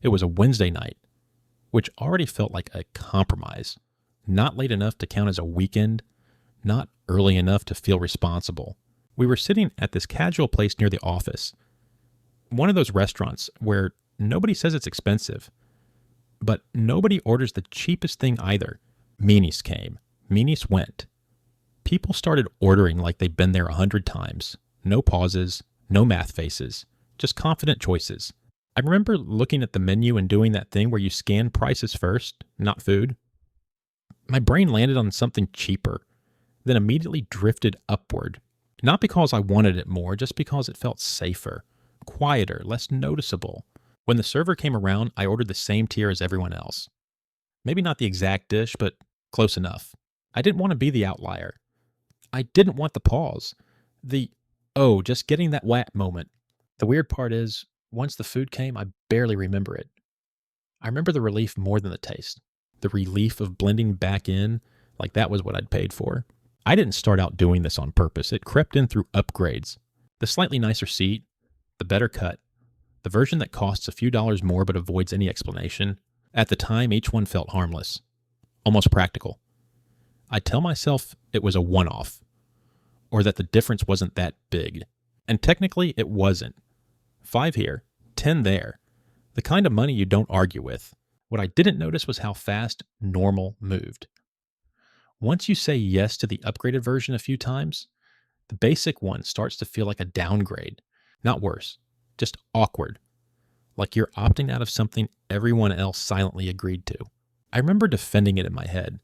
It was a Wednesday night, which already felt like a compromise. Not late enough to count as a weekend, not early enough to feel responsible. We were sitting at this casual place near the office. One of those restaurants where nobody says it's expensive, but nobody orders the cheapest thing either. Meanies came. Meanies went. People started ordering like they'd been there 100 times. No pauses, no math faces, just confident choices. I remember looking at the menu and doing that thing where you scan prices first, not food. My brain landed on something cheaper, then immediately drifted upward. Not because I wanted it more, just because it felt safer, quieter, less noticeable. When the server came around, I ordered the same tier as everyone else. Maybe not the exact dish, but close enough. I didn't want to be the outlier. I didn't want the pause. Just getting that whack moment. The weird part is, once the food came, I barely remember it. I remember the relief more than the taste. The relief of blending back in, like that was what I'd paid for. I didn't start out doing this on purpose. It crept in through upgrades. The slightly nicer seat, the better cut, the version that costs a few dollars more but avoids any explanation. At the time, each one felt harmless, almost practical. I'd tell myself it was a one-off, or that the difference wasn't that big. And technically, it wasn't. 5 here, 10 there. The kind of money you don't argue with. What I didn't notice was how fast normal moved. Once you say yes to the upgraded version a few times, the basic one starts to feel like a downgrade. Not worse, just awkward. Like you're opting out of something everyone else silently agreed to. I remember defending it in my head,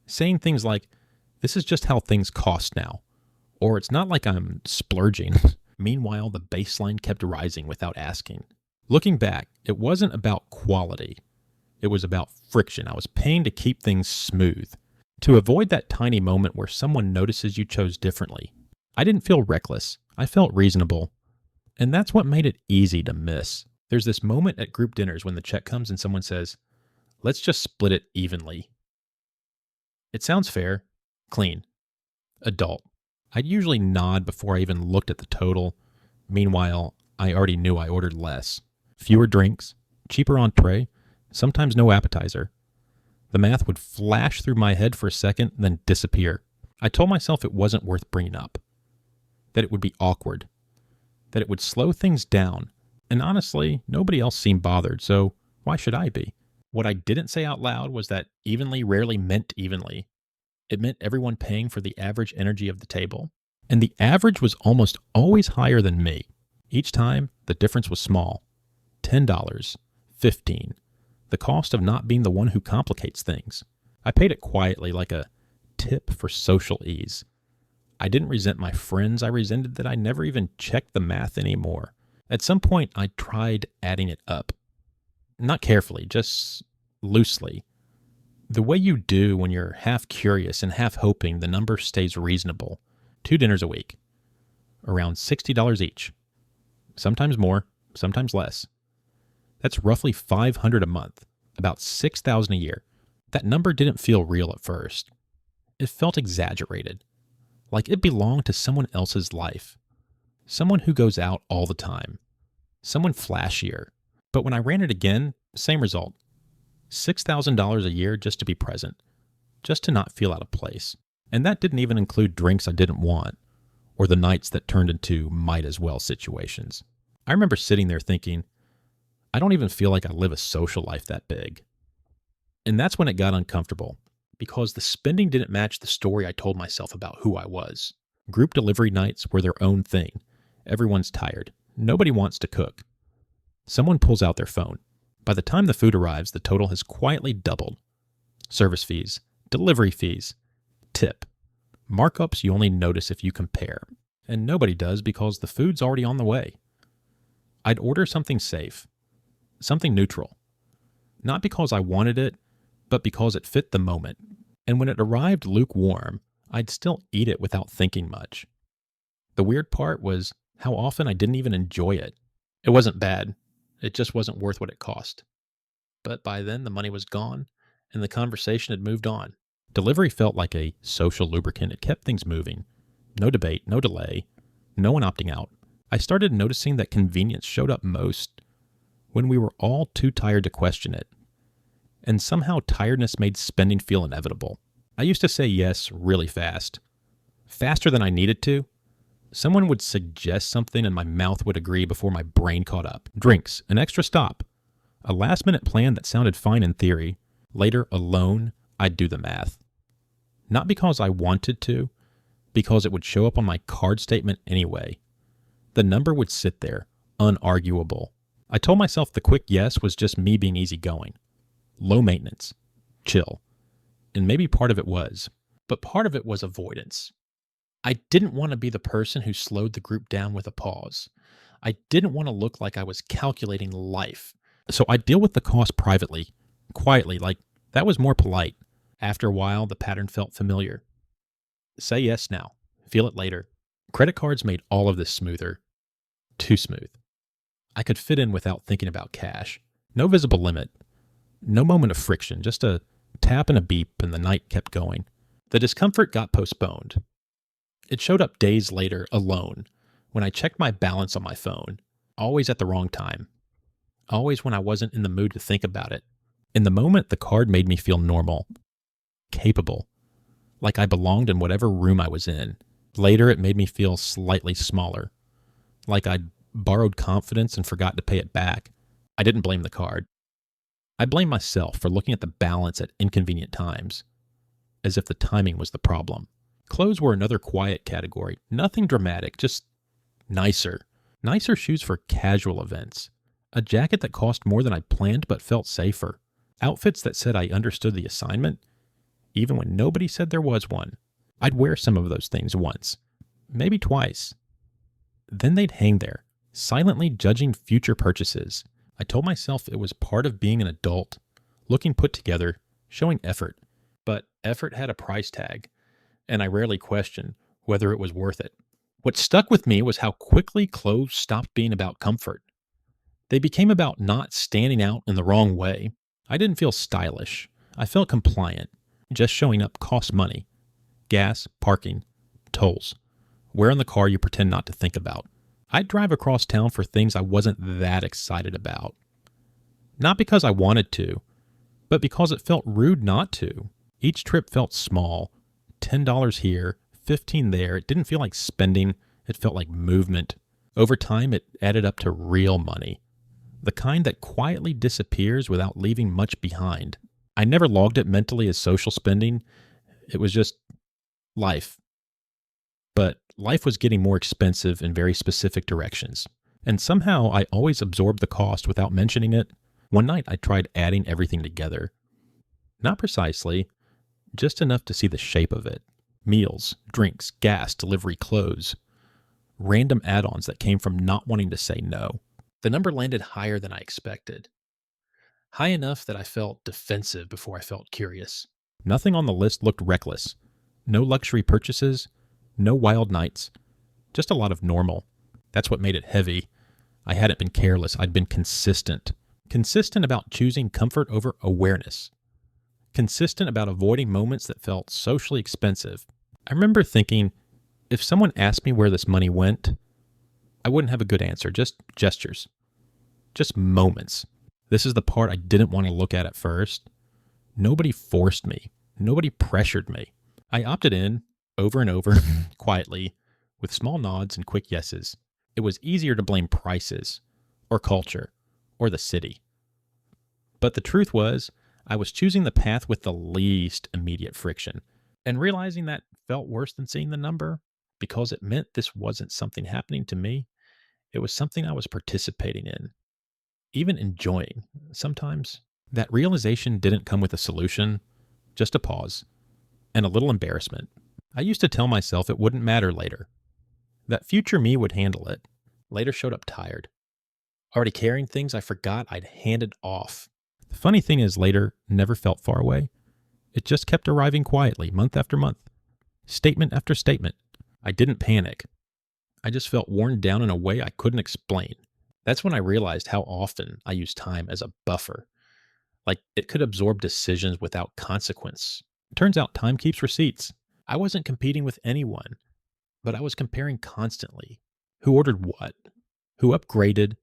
saying things like, this is just how things cost now, or it's not like I'm splurging. Meanwhile, the baseline kept rising without asking. Looking back, it wasn't about quality. It was about friction. I was paying to keep things smooth, to avoid that tiny moment where someone notices you chose differently. I didn't feel reckless. I felt reasonable. And that's what made it easy to miss. There's this moment at group dinners when the check comes and someone says, let's just split it evenly. It sounds fair, clean, adult. I'd usually nod before I even looked at the total. Meanwhile, I already knew I ordered less. Fewer drinks, cheaper entree, sometimes no appetizer. The math would flash through my head for a second, then disappear. I told myself it wasn't worth bringing up, that it would be awkward, that it would slow things down. And honestly, nobody else seemed bothered, so why should I be? What I didn't say out loud was that evenly rarely meant evenly. It meant everyone paying for the average energy of the table. And the average was almost always higher than me. Each time, the difference was small. $10, $15. The cost of not being the one who complicates things. I paid it quietly like a tip for social ease. I didn't resent my friends. I resented that I never even checked the math anymore. At some point, I tried adding it up. Not carefully, just loosely. The way you do when you're half curious and half hoping the number stays reasonable. 2 dinners a week. Around $60 each. Sometimes more, sometimes less. That's roughly $500 a month. About $6,000 a year. That number didn't feel real at first. It felt exaggerated. Like it belonged to someone else's life. Someone who goes out all the time. Someone flashier. But when I ran it again, same result. $6,000 a year just to be present. Just to not feel out of place. And that didn't even include drinks I didn't want, or the nights that turned into might as well situations. I remember sitting there thinking, I don't even feel like I live a social life that big. And that's when it got uncomfortable, because the spending didn't match the story I told myself about who I was. Group delivery nights were their own thing. Everyone's tired. Nobody wants to cook. Someone pulls out their phone. By the time the food arrives, the total has quietly doubled. Service fees, delivery fees, tip. Markups you only notice if you compare. And nobody does because the food's already on the way. I'd order something safe. Something neutral. Not because I wanted it, but because it fit the moment. And when it arrived lukewarm, I'd still eat it without thinking much. The weird part was how often I didn't even enjoy it. It wasn't bad. It just wasn't worth what it cost. But by then, the money was gone, and the conversation had moved on. Delivery felt like a social lubricant. It kept things moving. No debate, no delay, no one opting out. I started noticing that convenience showed up most when we were all too tired to question it. And somehow tiredness made spending feel inevitable. I used to say yes really fast. Faster than I needed to. Someone would suggest something and my mouth would agree before my brain caught up. Drinks, an extra stop, a last-minute plan that sounded fine in theory. Later, alone, I'd do the math. Not because I wanted to, because it would show up on my card statement anyway. The number would sit there, unarguable. I told myself the quick yes was just me being easygoing. Low maintenance. Chill. And maybe part of it was. But part of it was avoidance. I didn't want to be the person who slowed the group down with a pause. I didn't want to look like I was calculating life. So I'd deal with the cost privately, quietly, like that was more polite. After a while, the pattern felt familiar. Say yes now. Feel it later. Credit cards made all of this smoother. Too smooth. I could fit in without thinking about cash. No visible limit. No moment of friction, just a tap and a beep, and the night kept going. The discomfort got postponed. It showed up days later, alone, when I checked my balance on my phone, always at the wrong time. Always when I wasn't in the mood to think about it. In the moment, the card made me feel normal. Capable. Like I belonged in whatever room I was in. Later, it made me feel slightly smaller. Like I'd borrowed confidence and forgot to pay it back. I didn't blame the card. I blamed myself for looking at the balance at inconvenient times, as if the timing was the problem. Clothes were another quiet category. Nothing dramatic, just nicer. Nicer shoes for casual events. A jacket that cost more than I planned but felt safer. Outfits that said I understood the assignment, even when nobody said there was one. I'd wear some of those things once, maybe twice. Then they'd hang there, silently judging future purchases. I told myself it was part of being an adult, looking put together, showing effort. But effort had a price tag, and I rarely questioned whether it was worth it. What stuck with me was how quickly clothes stopped being about comfort. They became about not standing out in the wrong way. I didn't feel stylish. I felt compliant. Just showing up cost money. Gas, parking, tolls. Where in the car you pretend not to think about. I'd drive across town for things I wasn't that excited about. Not because I wanted to, but because it felt rude not to. Each trip felt small. $10 here, $15 there. It didn't feel like spending. It felt like movement. Over time, it added up to real money. The kind that quietly disappears without leaving much behind. I never logged it mentally as social spending. It was just life. But life was getting more expensive in very specific directions. And somehow I always absorbed the cost without mentioning it. One night I tried adding everything together. Not precisely, just enough to see the shape of it. Meals, drinks, gas, delivery, clothes. Random add-ons that came from not wanting to say no. The number landed higher than I expected. High enough that I felt defensive before I felt curious. Nothing on the list looked reckless. No luxury purchases. No wild nights, just a lot of normal. That's what made it heavy. I hadn't been careless. I'd been consistent. Consistent about choosing comfort over awareness. Consistent about avoiding moments that felt socially expensive. I remember thinking, if someone asked me where this money went, I wouldn't have a good answer, just gestures. Just moments. This is the part I didn't want to look at first. Nobody forced me. Nobody pressured me. I opted in. Over and over, quietly, with small nods and quick yeses. It was easier to blame prices, or culture, or the city. But the truth was, I was choosing the path with the least immediate friction, and realizing that felt worse than seeing the number, because it meant this wasn't something happening to me. It was something I was participating in, even enjoying, sometimes. That realization didn't come with a solution, just a pause, and a little embarrassment. I used to tell myself it wouldn't matter later, that future me would handle it. Later showed up tired, already carrying things I forgot I'd handed off. The funny thing is, later never felt far away. It just kept arriving quietly, month after month, statement after statement. I didn't panic. I just felt worn down in a way I couldn't explain. That's when I realized how often I use time as a buffer, like it could absorb decisions without consequence. It turns out time keeps receipts. I wasn't competing with anyone, but I was comparing constantly. Who ordered what? Who upgraded?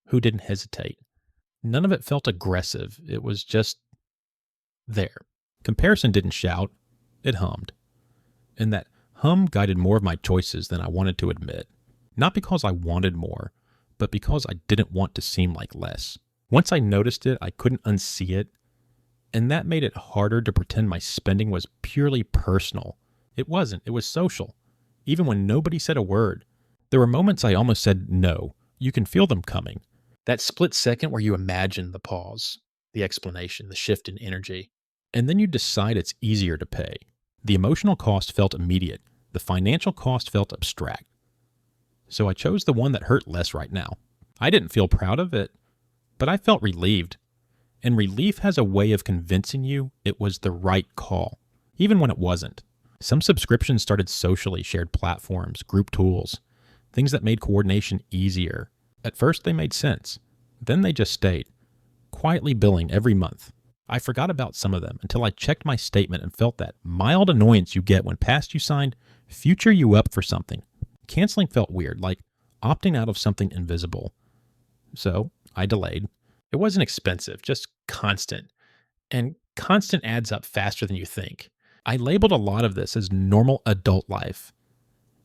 Who didn't hesitate? None of it felt aggressive. It was just there. Comparison didn't shout. It hummed. And that hum guided more of my choices than I wanted to admit. Not because I wanted more, but because I didn't want to seem like less. Once I noticed it, I couldn't unsee it. And that made it harder to pretend my spending was purely personal. It wasn't. It was social. Even when nobody said a word. There were moments I almost said no. You can feel them coming. That split second where you imagine the pause, the explanation, the shift in energy. And then you decide it's easier to pay. The emotional cost felt immediate. The financial cost felt abstract. So I chose the one that hurt less right now. I didn't feel proud of it, but I felt relieved. And relief has a way of convincing you it was the right call, even when it wasn't. Some subscriptions started socially shared platforms, group tools, things that made coordination easier. At first they made sense. Then they just stayed, quietly billing every month. I forgot about some of them until I checked my statement and felt that mild annoyance you get when past you signed future you up for something. Canceling felt weird, like opting out of something invisible. So I delayed. It wasn't expensive, just constant. And constant adds up faster than you think. I labeled a lot of this as normal adult life,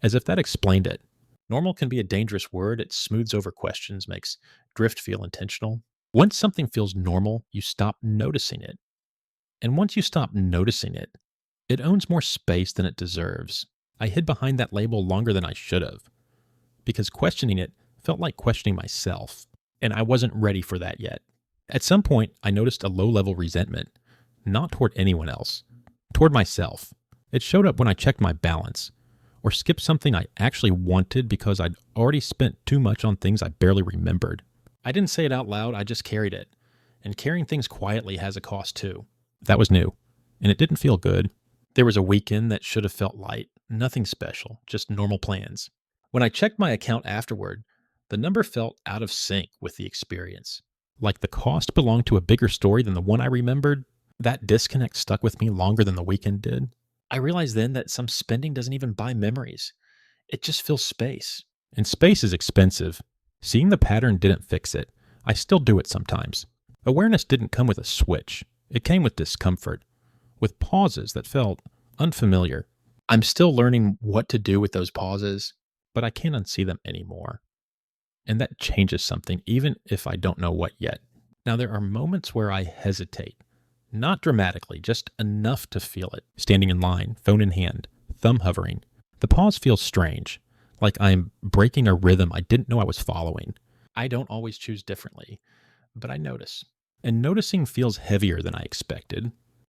as if that explained it. Normal can be a dangerous word. It smooths over questions, makes drift feel intentional. Once something feels normal, you stop noticing it. And once you stop noticing it, it owns more space than it deserves. I hid behind that label longer than I should have, because questioning it felt like questioning myself, and I wasn't ready for that yet. At some point, I noticed a low-level resentment, not toward anyone else, toward myself. It showed up when I checked my balance, or skipped something I actually wanted because I'd already spent too much on things I barely remembered. I didn't say it out loud, I just carried it. And carrying things quietly has a cost too. That was new, and it didn't feel good. There was a weekend that should have felt light, nothing special, just normal plans. When I checked my account afterward, the number felt out of sync with the experience. Like the cost belonged to a bigger story than the one I remembered. That disconnect stuck with me longer than the weekend did. I realized then that some spending doesn't even buy memories. It just fills space. And space is expensive. Seeing the pattern didn't fix it. I still do it sometimes. Awareness didn't come with a switch. It came with discomfort, with pauses that felt unfamiliar. I'm still learning what to do with those pauses, but I can't unsee them anymore. And that changes something, even if I don't know what yet. Now, there are moments where I hesitate. Not dramatically, just enough to feel it. Standing in line, phone in hand, thumb hovering. The pause feels strange, like I'm breaking a rhythm I didn't know I was following. I don't always choose differently, but I notice. And noticing feels heavier than I expected.